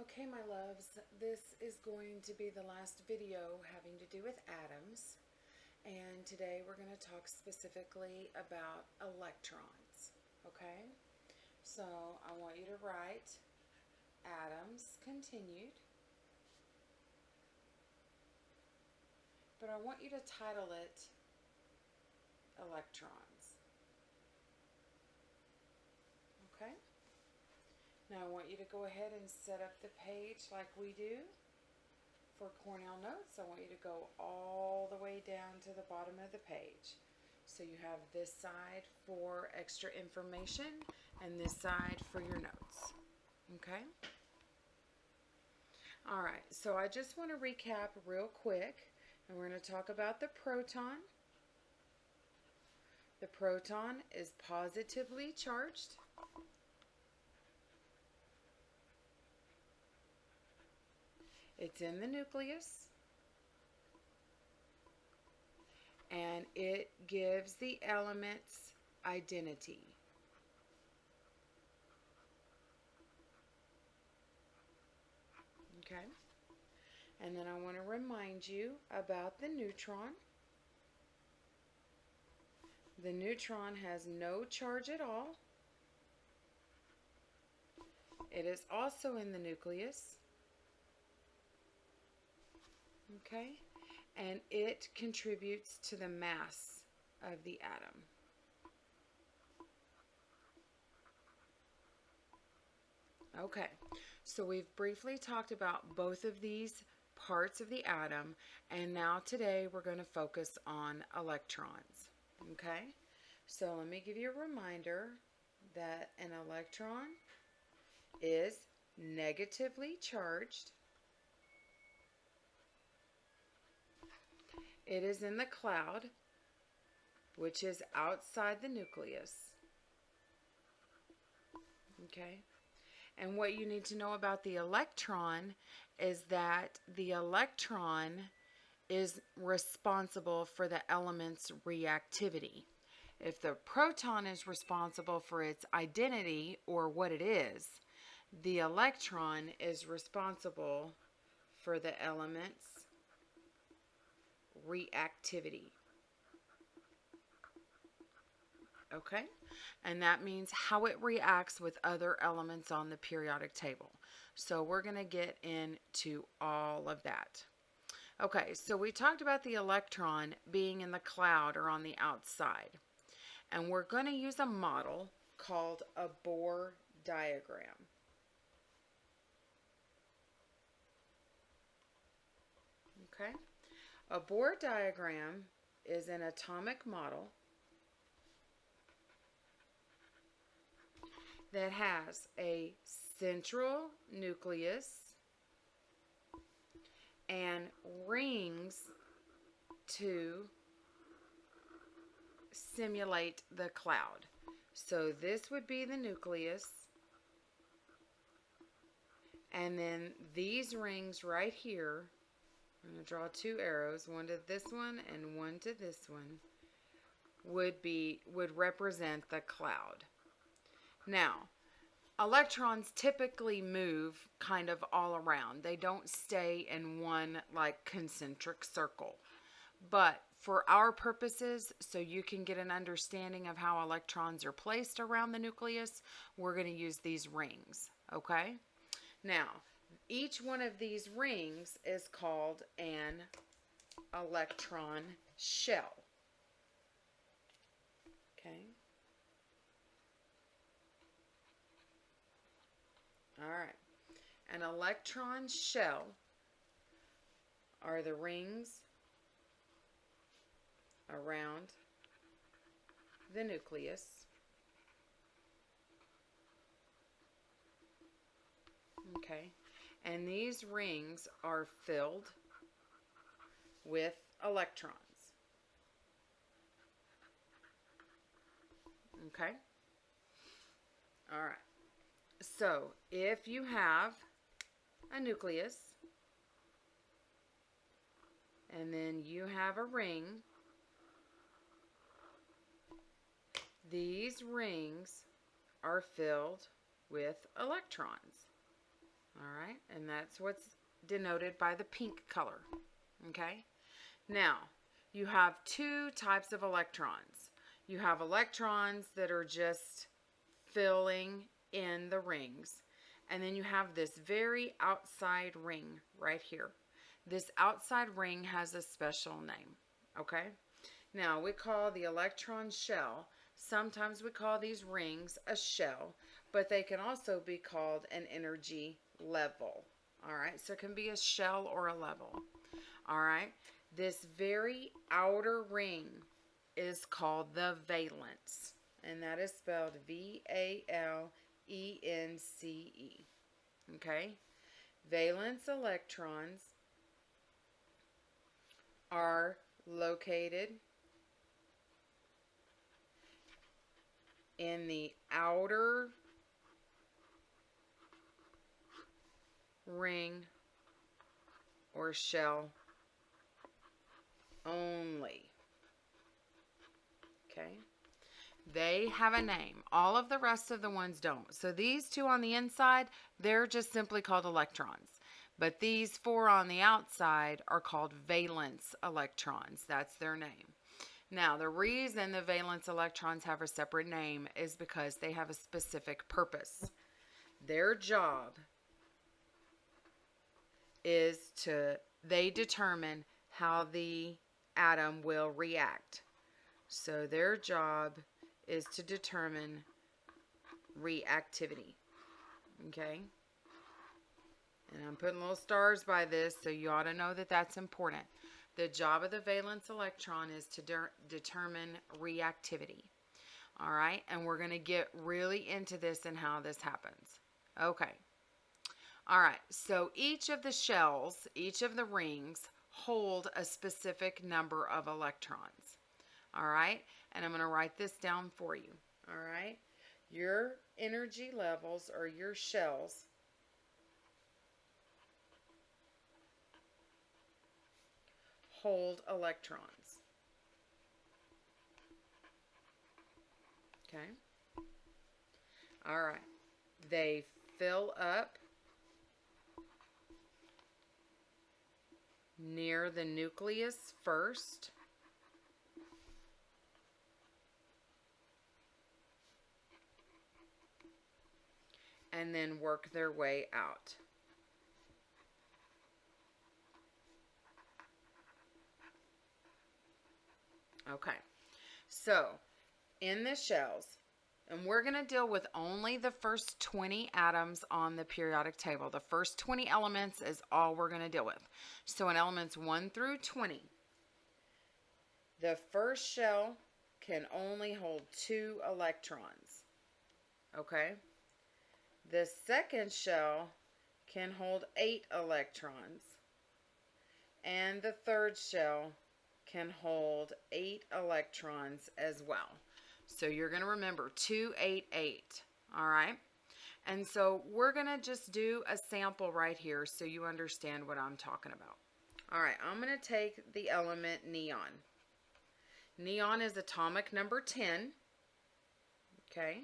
Okay, my loves, this is going to be the last video having to do with atoms, and today we're going to talk specifically about electrons, okay? So I want you to write atoms continued, but I want you to title it electrons, okay? Now I want you to go ahead and set up the page like we do for Cornell Notes. I want you to go all the way down to the bottom of the page. So you have this side for extra information and this side for your notes. Okay? Alright, so I just want to recap real quick, and we're going to talk about the proton. The proton is positively charged. It's in the nucleus, and it gives the element's identity. Okay? And then I want to remind you about the neutron. The neutron has no charge at all. It is also in the nucleus. Okay, and it contributes to the mass of the atom. Okay, so we've briefly talked about both of these parts of the atom, and now today we're going to focus on electrons. Okay, so let me give you a reminder that an electron is negatively charged. It is in the cloud, which is outside the nucleus. Okay? And what you need to know about the electron is that the electron is responsible for the element's reactivity. If the proton is responsible for its identity, or what it is, the electron is responsible for the element's reactivity. Okay? And that means how it reacts with other elements on the periodic table. So we're going to get into all of that. Okay, so we talked about the electron being in the cloud or on the outside. And we're going to use a model called a Bohr diagram. Okay? A Bohr diagram is an atomic model that has a central nucleus and rings to simulate the cloud. So this would be the nucleus, and then these rings right here, I'm going to draw two arrows, one to this one and one to this one, would represent the cloud. Now, electrons typically move kind of all around. They don't stay in one like concentric circle. But for our purposes, so you can get an understanding of how electrons are placed around the nucleus, we're going to use these rings, okay? Now, each one of these rings is called an electron shell. Okay? All right. An electron shell are the rings around the nucleus. Okay. And these rings are filled with electrons. Okay? All right. So, if you have a nucleus, and then you have a ring, these rings are filled with electrons. All right, and that's what's denoted by the pink color. Okay, now you have two types of electrons. You have electrons that are just filling in the rings, and then you have this very outside ring right here. This outside ring has a special name. Okay, now we call the electron shell. Sometimes we call these rings a shell, but they can also be called an energy level. All right, so it can be a shell or a level. All right, this very outer ring is called the valence, and that is spelled Valence. Okay, valence electrons are located in the outer ring or shell only. Okay, they have a name. All of the rest of the ones don't. So these two on the inside, they're just simply called electrons. But these four on the outside are called valence electrons. That's their name. Now, the reason the valence electrons have a separate name is because they have a specific purpose. Their job is they determine how the atom will react. So their job is to determine reactivity. Okay? And I'm putting little stars by this, so you ought to know that that's important. The job of the valence electron is to determine reactivity. All right? And we're going to get really into this and how this happens. Okay. All right. So each of the shells, each of the rings, hold a specific number of electrons. All right? And I'm going to write this down for you. All right? Your energy levels, or your shells, hold electrons. Okay? All right. They fill up near the nucleus first. And then work their way out. Okay, so in the shells, and we're going to deal with only the first 20 atoms on the periodic table. The first 20 elements is all we're going to deal with. So in elements 1 through 20, the first shell can only hold 2 electrons. Okay? The second shell can hold 8 electrons. And the third shell can hold 8 electrons as well. So you're going to remember 2, 8, 8. All right? And so we're going to just do a sample right here so you understand what I'm talking about. All right, I'm going to take the element neon. Neon is atomic number 10. Okay?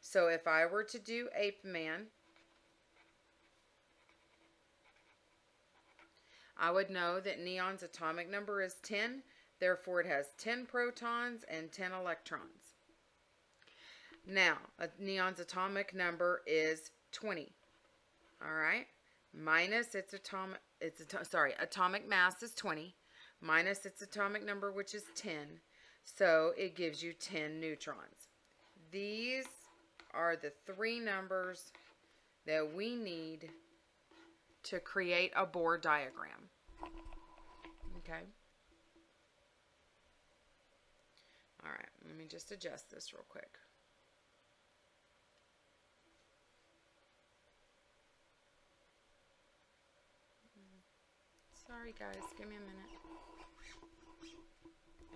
So if I were to do Ape Man, I would know that neon's atomic number is 10. Therefore, it has 10 protons and 10 electrons. Now, neon's atomic number is 20. All right? Minus its atomic mass is 20. Minus its atomic number, which is 10. So, it gives you 10 neutrons. These are the 3 numbers that we need to create a Bohr diagram. Okay? All right, let me just adjust this real quick. Sorry guys, give me a minute.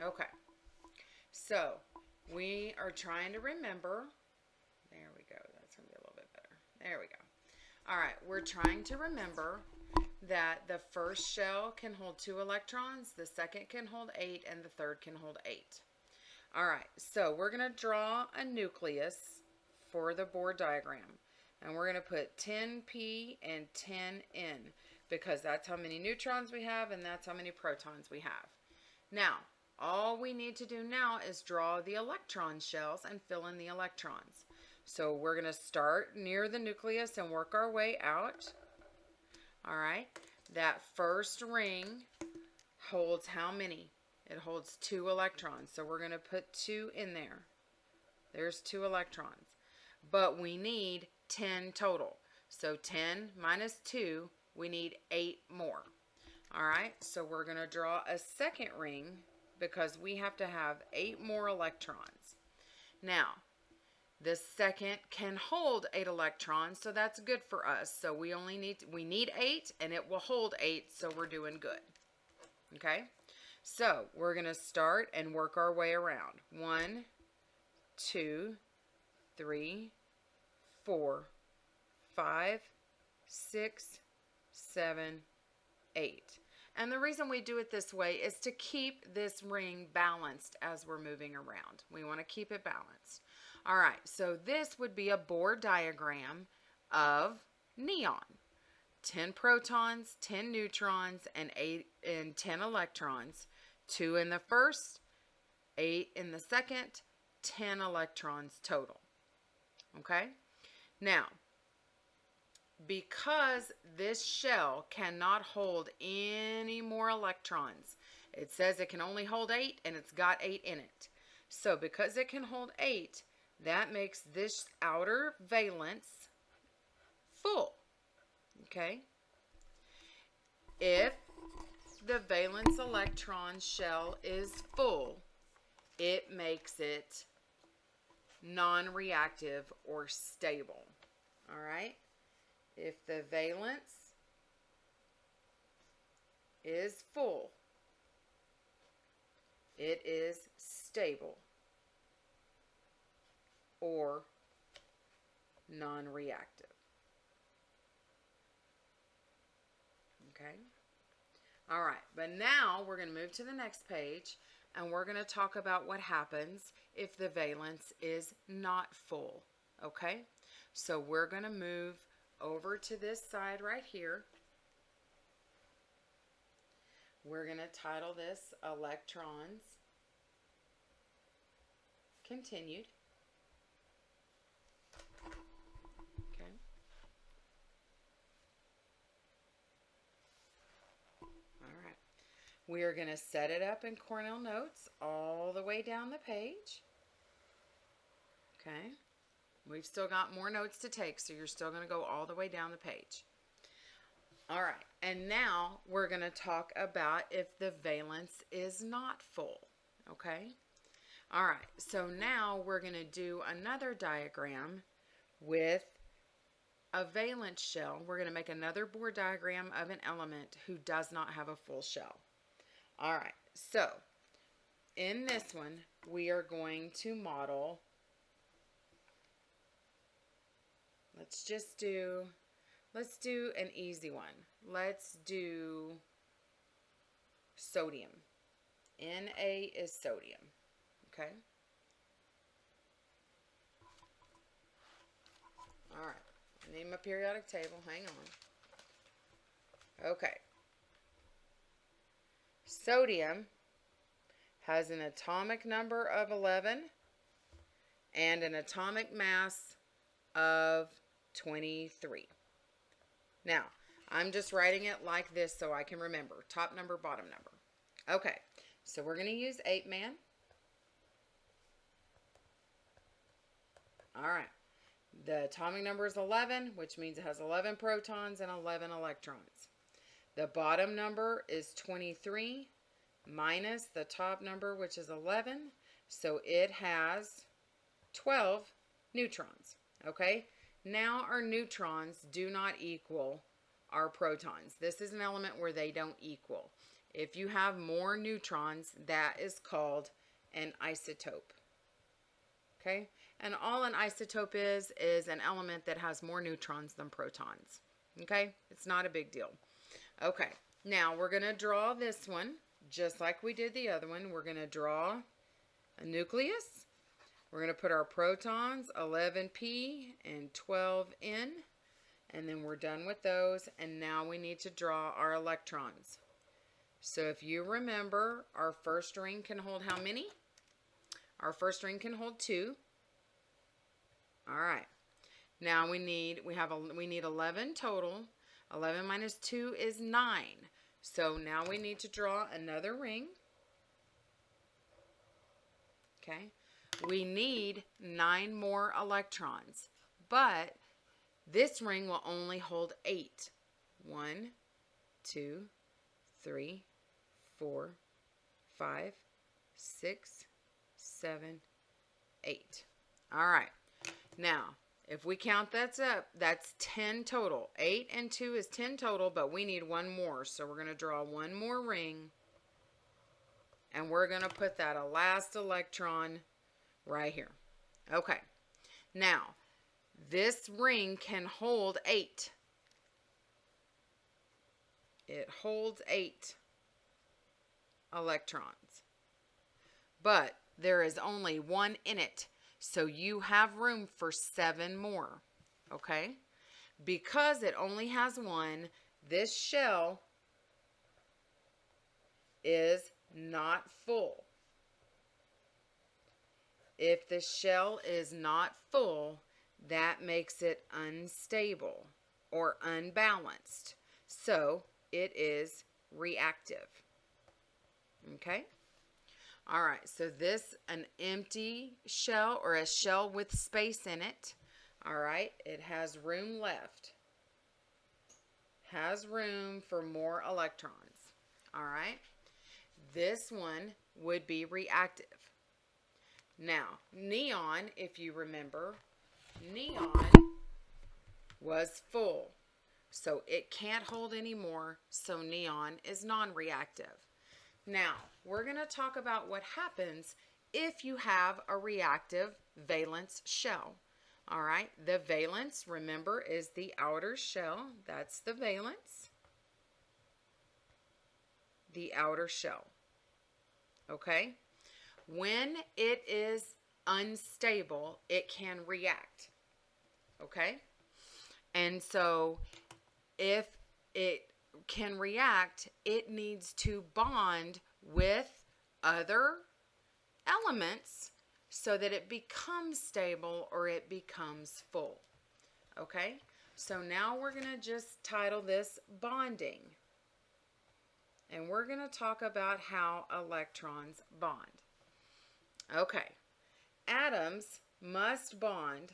Okay, so we are trying to remember. There we go, that's going to be a little bit better. There we go. All right, we're trying to remember that the first shell can hold 2 electrons, the second can hold 8, and the third can hold 8. All right, so we're going to draw a nucleus for the Bohr diagram. And we're going to put 10p and 10n because that's how many neutrons we have and that's how many protons we have. Now, all we need to do now is draw the electron shells and fill in the electrons. So we're going to start near the nucleus and work our way out. All right. That first ring holds how many? It holds 2 electrons. So we're going to put 2 in there. There's 2 electrons. But we need 10 total. So 10 minus 2, we need 8 more. All right. So we're going to draw a second ring because we have to have 8 more electrons. Now, the second can hold 8 electrons, so that's good for us. So we need 8 and it will hold 8, so we're doing good. Okay? So we're going to start and work our way around. 1, 2, 3, 4, 5, 6, 7, 8. And the reason we do it this way is to keep this ring balanced as we're moving around. We want to keep it balanced. All right, so this would be a Bohr diagram of neon. 10 protons, 10 neutrons, and 10 electrons. 2 in the first, 8 in the second, 10 electrons total. Okay? Now, because this shell cannot hold any more electrons, it says it can only hold 8 and it's got 8 in it. So because it can hold 8, that makes this outer valence full. Okay? If the valence electron shell is full, it makes it non-reactive or stable. All right? If the valence is full, it is stable or non-reactive. Okay? All right, but now we're going to move to the next page and we're going to talk about what happens if the valence is not full. Okay? So we're going to move over to this side right here. We're going to title this Electrons Continued. Okay. All right. We are going to set it up in Cornell Notes all the way down the page. Okay. We've still got more notes to take, so you're still going to go all the way down the page. All right, and now we're going to talk about if the valence is not full, okay? All right, so now we're going to do another diagram with a valence shell. We're going to make another Bohr diagram of an element who does not have a full shell. All right, so in this one, we are going to model. Let's do an easy one. Let's do sodium. Na is sodium. Okay? All right. I need my periodic table. Hang on. Okay. Sodium has an atomic number of 11 and an atomic mass of 23. Now, I'm just writing it like this so I can remember. Top number, bottom number. Okay, so we're going to use 8-man. All right. The atomic number is 11, which means it has 11 protons and 11 electrons. The bottom number is 23 minus the top number, which is 11. So it has 12 neutrons. Okay? Now our neutrons do not equal our protons. This is an element where they don't equal. If you have more neutrons, that is called an isotope. Okay? And all an isotope is an element that has more neutrons than protons. Okay? It's not a big deal. Okay. Now we're going to draw this one just like we did the other one. We're going to draw a nucleus, We're going to put our protons, 11p and 12n, and then we're done with those. And now we need to draw our electrons. So if you remember, our first ring can hold how many? Our first ring can hold 2. All right. Now we need 11 total. 11 minus 2 is 9. So now we need to draw another ring. Okay. We need 9 more electrons, but this ring will only hold 8. 1, 2, 3, 4, 5, 6, 7, 8. All right. Now, if we count that up, that's 10 total. 8 and 2 is 10 total, but we need one more. So we're going to draw one more ring, and we're going to put that last electron right here. Okay. Now, this ring can hold 8. It holds 8 electrons. But there is only 1 in it. So you have room for 7 more. Okay? Because it only has 1, this shell is not full. If the shell is not full, that makes it unstable or unbalanced. So it is reactive. Okay? All right, so this, an empty shell or a shell with space in it. All right, it has room left. Has room for more electrons. All right, this one would be reactive. Now, neon, if you remember, neon was full. So it can't hold anymore, so neon is non-reactive. Now, we're going to talk about what happens if you have a reactive valence shell. All right, the valence, remember, is the outer shell. That's the valence. The outer shell. Okay? When it is unstable, it can react. Okay? And so, if it can react, it needs to bond with other elements so that it becomes stable or it becomes full. Okay? So now we're going to just title this bonding. And we're going to talk about how electrons bond. Okay. Atoms must bond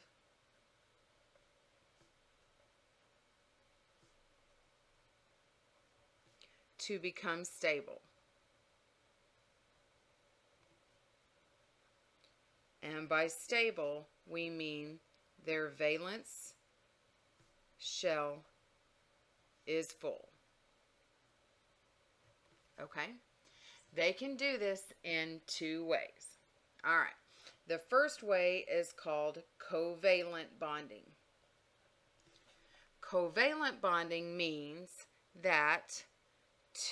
to become stable. And by stable, we mean their valence shell is full. Okay? They can do this in 2 ways. All right. The first way is called covalent bonding. Covalent bonding means that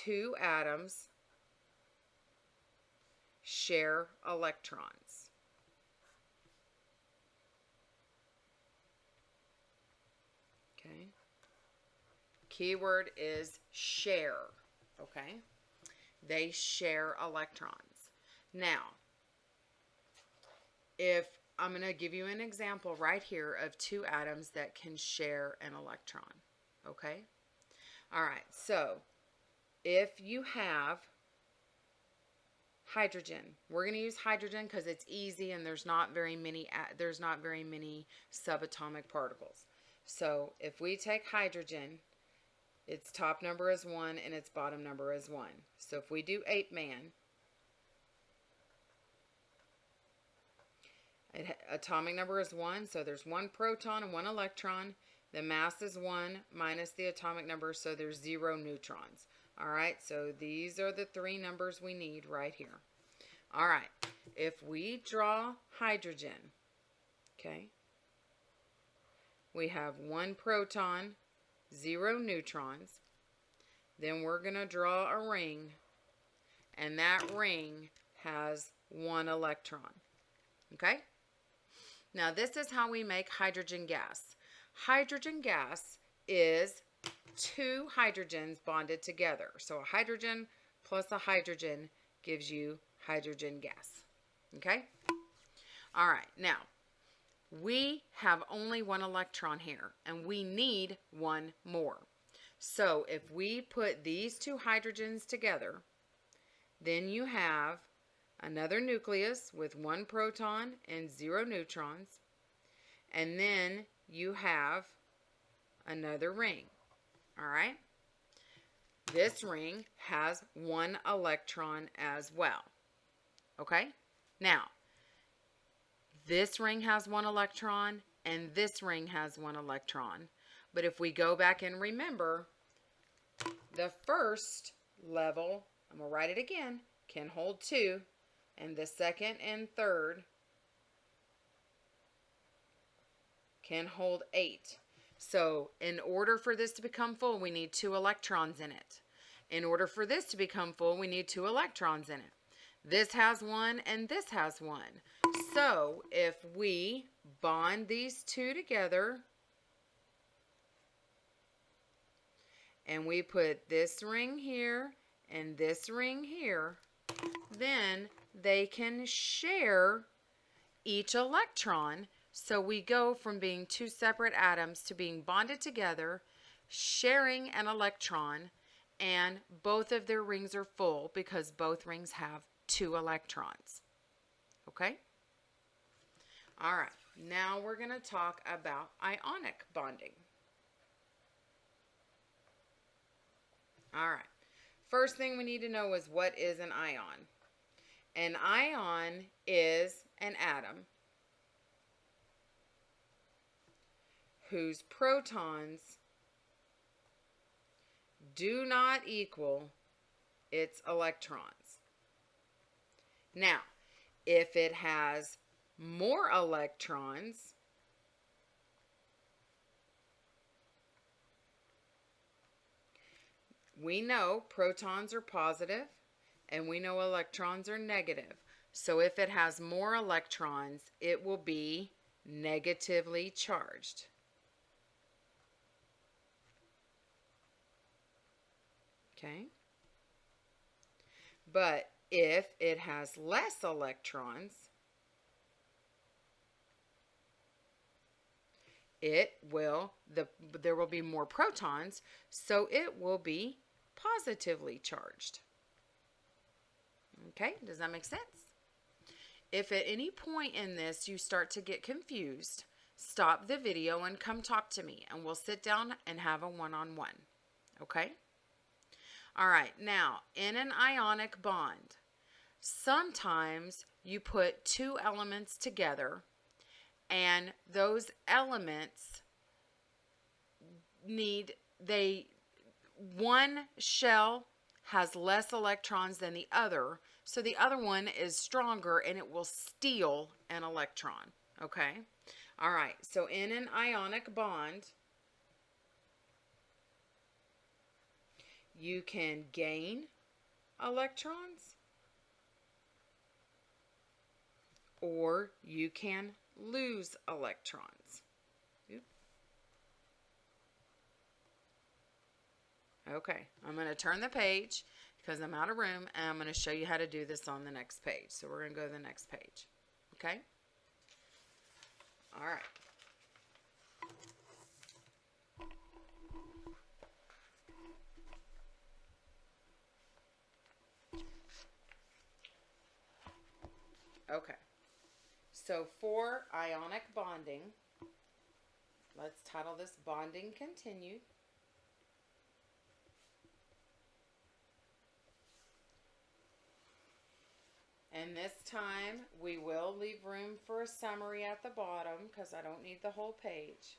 2 atoms share electrons. Okay. Keyword is share. Okay. They share electrons. Now, if I'm going to give you an example right here of 2 atoms that can share an electron. Okay. All right. So, if you have hydrogen, we're going to use hydrogen because it's easy and there's not very many subatomic particles. So if we take hydrogen, its top number is 1 and its bottom number is 1. So if we do 8-man, atomic number is 1, so there's 1 proton and 1 electron. The mass is 1 minus the atomic number, so there's 0 neutrons. All right, so these are the 3 numbers we need right here. All right, if we draw hydrogen, okay, we have 1 proton, 0 neutrons. Then we're going to draw a ring, and that ring has 1 electron. Okay? Now this is how we make hydrogen gas. Hydrogen gas is two hydrogens bonded together. So a hydrogen plus a hydrogen gives you hydrogen gas. Okay? All right, now we have only one electron here and we need one more. So if we put these two hydrogens together, then you have another nucleus with one proton and 0 neutrons, and then you have another ring. All right? This ring has one electron as well. Okay? Now, this ring has one electron and this ring has one electron. But if we go back and remember, the first level, I'm going to write it again, can hold 2, and the second and third can hold 8. So in order for this to become full, we need 2 electrons in it. In order for this to become full, we need 2 electrons in it. This has 1 and this has 1. So if we bond these two together and we put this ring here and this ring here, then they can share each electron. So we go from being 2 separate atoms to being bonded together, sharing an electron, and both of their rings are full because both rings have 2 electrons. Okay? All right, now we're going to talk about ionic bonding. All right, first thing we need to know is what is an ion. An ion is an atom whose protons do not equal its electrons. Now, if it has more electrons, we know protons are positive and we know electrons are negative. So if it has more electrons, it will be negatively charged. Okay? But if it has less electrons, there will be more protons, so it will be positively charged. Okay, does that make sense? If at any point in this you start to get confused, stop the video and come talk to me, and we'll sit down and have a one-on-one. Okay? All right, now, in an ionic bond, sometimes you put 2 elements together, and those elements one shell has less electrons than the other, so the other one is stronger and it will steal an electron. Okay? All right, so in an ionic bond, you can gain electrons or you can lose electrons. Oops. Okay, I'm going to turn the page because I'm out of room, and I'm going to show you how to do this on the next page. So we're going to go to the next page. Okay? All right. Okay. So for ionic bonding, let's title this Bonding Continued. And this time we will leave room for a summary at the bottom because I don't need the whole page.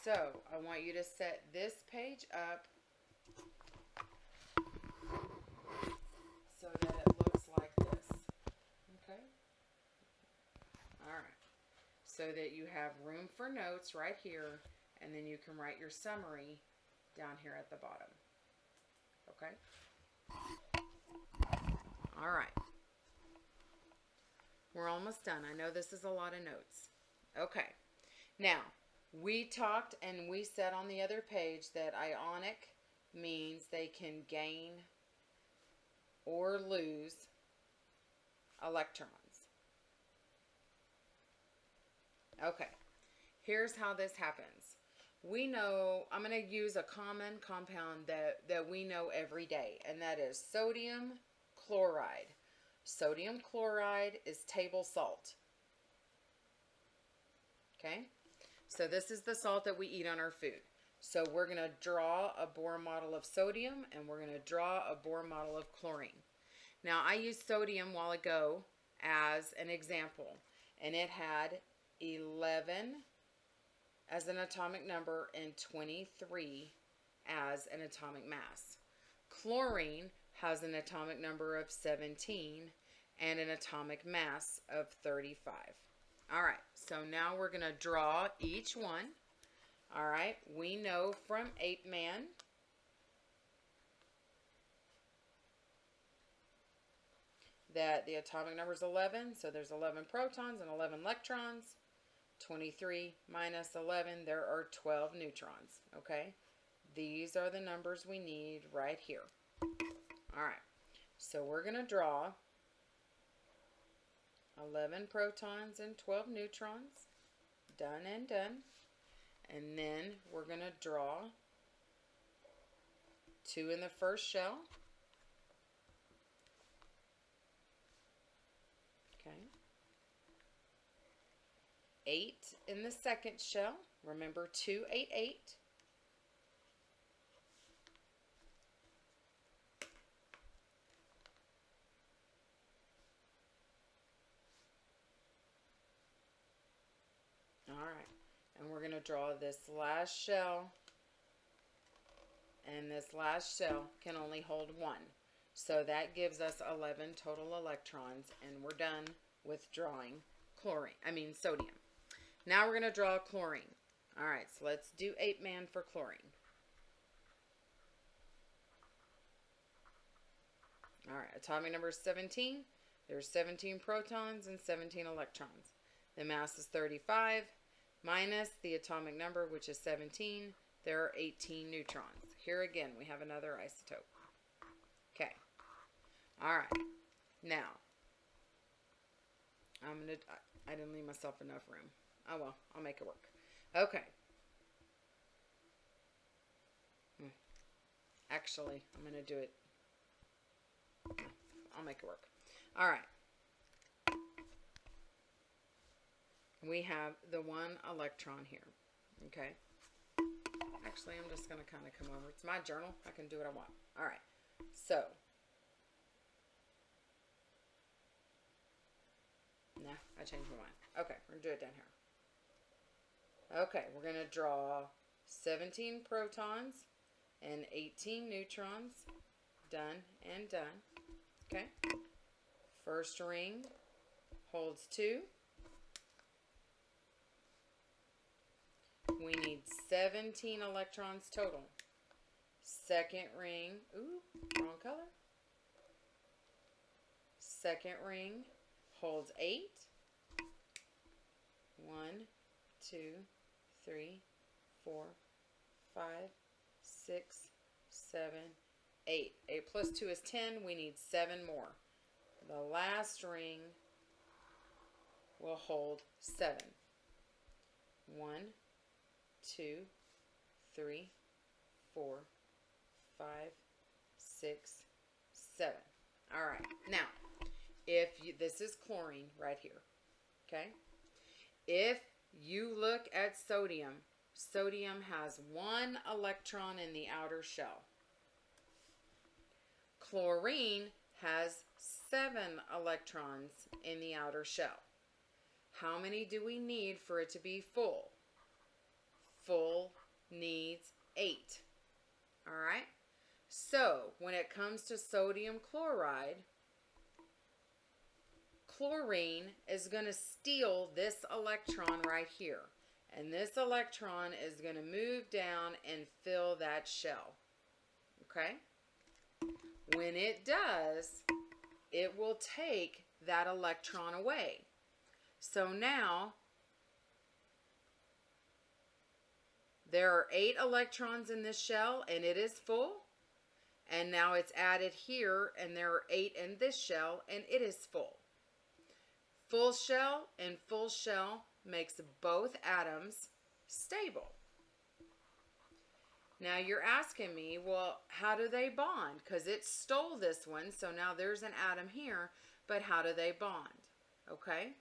So I want you to set this page up so that it looks like this. Okay? Alright. So that you have room for notes right here, and then you can write your summary down here at the bottom. Okay? Alright. We're almost done. I know this is a lot of notes. Okay. Now, we talked and we said on the other page that ionic means they can gain or lose electrons. Okay, here's how this happens. We know, I'm going to use a common compound that we know every day, and that is sodium chloride. Sodium chloride is table salt. Okay, so this is the salt that we eat on our food. So we're going to draw a Bohr model of sodium, and we're going to draw a Bohr model of chlorine. Now, I used sodium a while ago as an example, and it had 11 as an atomic number and 23 as an atomic mass. Chlorine has an atomic number of 17 and an atomic mass of 35. All right, so now we're going to draw each one. All right, we know from Ape Man that the atomic number is 11, so there's 11 protons and 11 electrons. 23 minus 11, there are 12 neutrons, okay? These are the numbers we need right here. All right, so we're going to draw 11 protons and 12 neutrons. Done and done. And then we're going to draw 2 in the first shell. Okay. 8 in the second shell. Remember 2, 8, 8. All right. And we're going to draw this last shell. And this last shell can only hold 1. So that gives us 11 total electrons, and we're done with drawing sodium. Now we're going to draw chlorine. All right, so let's do Ape Man for chlorine. All right, atomic number is 17. There's 17 protons and 17 electrons. The mass is 35 minus the atomic number, which is 17. There are 18 neutrons. Here again, we have another isotope. Okay. All right. Now, I didn't leave myself enough room. Oh well, I'll make it work. Okay. Actually, I'm going to do it. I'll make it work. All right. We have the 1 electron here. Okay. Actually, I'm just going to kind of come over. It's my journal. I can do what I want. All right. So. Nah, I changed my mind. Okay, we're going to do it down here. Okay, we're going to draw 17 protons and 18 neutrons. Done and done. Okay. First ring holds 2. We need 17 electrons total. Second ring, wrong color. Second ring holds 8. 1, 2, 3, 4, 5, 6, 7, 8. 8 plus 2 is 10. We need 7 more. The last ring will hold 7. 1, 2, 3, 4, 5, 6, 7. All right. Now, this is chlorine right here. Okay? If you look at sodium, sodium has 1 electron in the outer shell. Chlorine has 7 electrons in the outer shell. How many do we need for it to be full? Full needs 8. All right? So, when it comes to sodium chloride, chlorine is going to steal this electron right here. And this electron is going to move down and fill that shell. Okay? When it does, it will take that electron away. So now, There are 8 electrons in this shell, and it is full. And now it's added here, and there are 8 in this shell, and it is full. Full shell and full shell makes both atoms stable. Now you're asking me, well, how do they bond? Because it stole this one, so now there's an atom here, but how do they bond? Okay?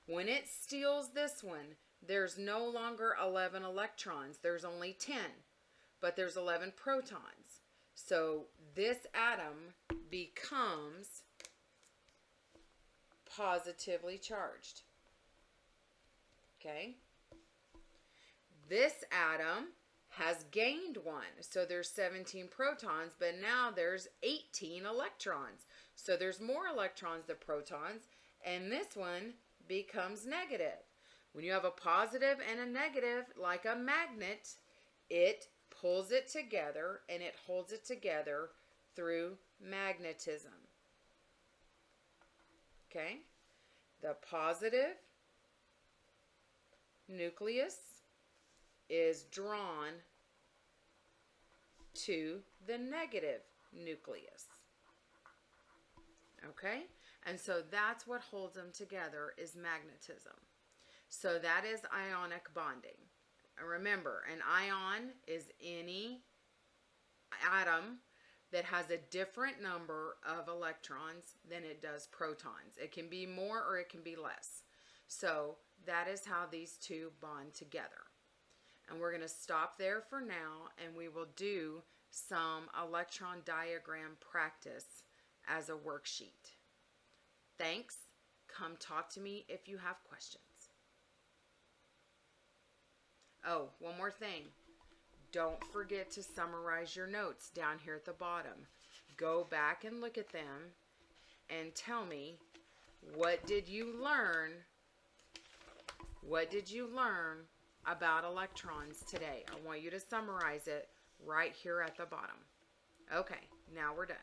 When it steals this one, there's no longer 11 electrons. There's only 10, but there's 11 protons. So this atom becomes positively charged. Okay? This atom has gained 1. So there's 17 protons, but now there's 18 electrons. So there's more electrons than protons, and this one becomes negative. When you have a positive and a negative, like a magnet, it pulls it together and it holds it together through magnetism. Okay? The positive nucleus is drawn to the negative nucleus. Okay? And so that's what holds them together is magnetism. So that is ionic bonding. And remember, an ion is any atom that has a different number of electrons than it does protons. It can be more or it can be less. So that is how these two bond together. And we're going to stop there for now, and we will do some electron diagram practice as a worksheet. Thanks. Come talk to me if you have questions. Oh, one more thing. Don't forget to summarize your notes down here at the bottom. Go back and look at them and tell me, what did you learn? What did you learn about electrons today? I want you to summarize it right here at the bottom. Okay, now we're done.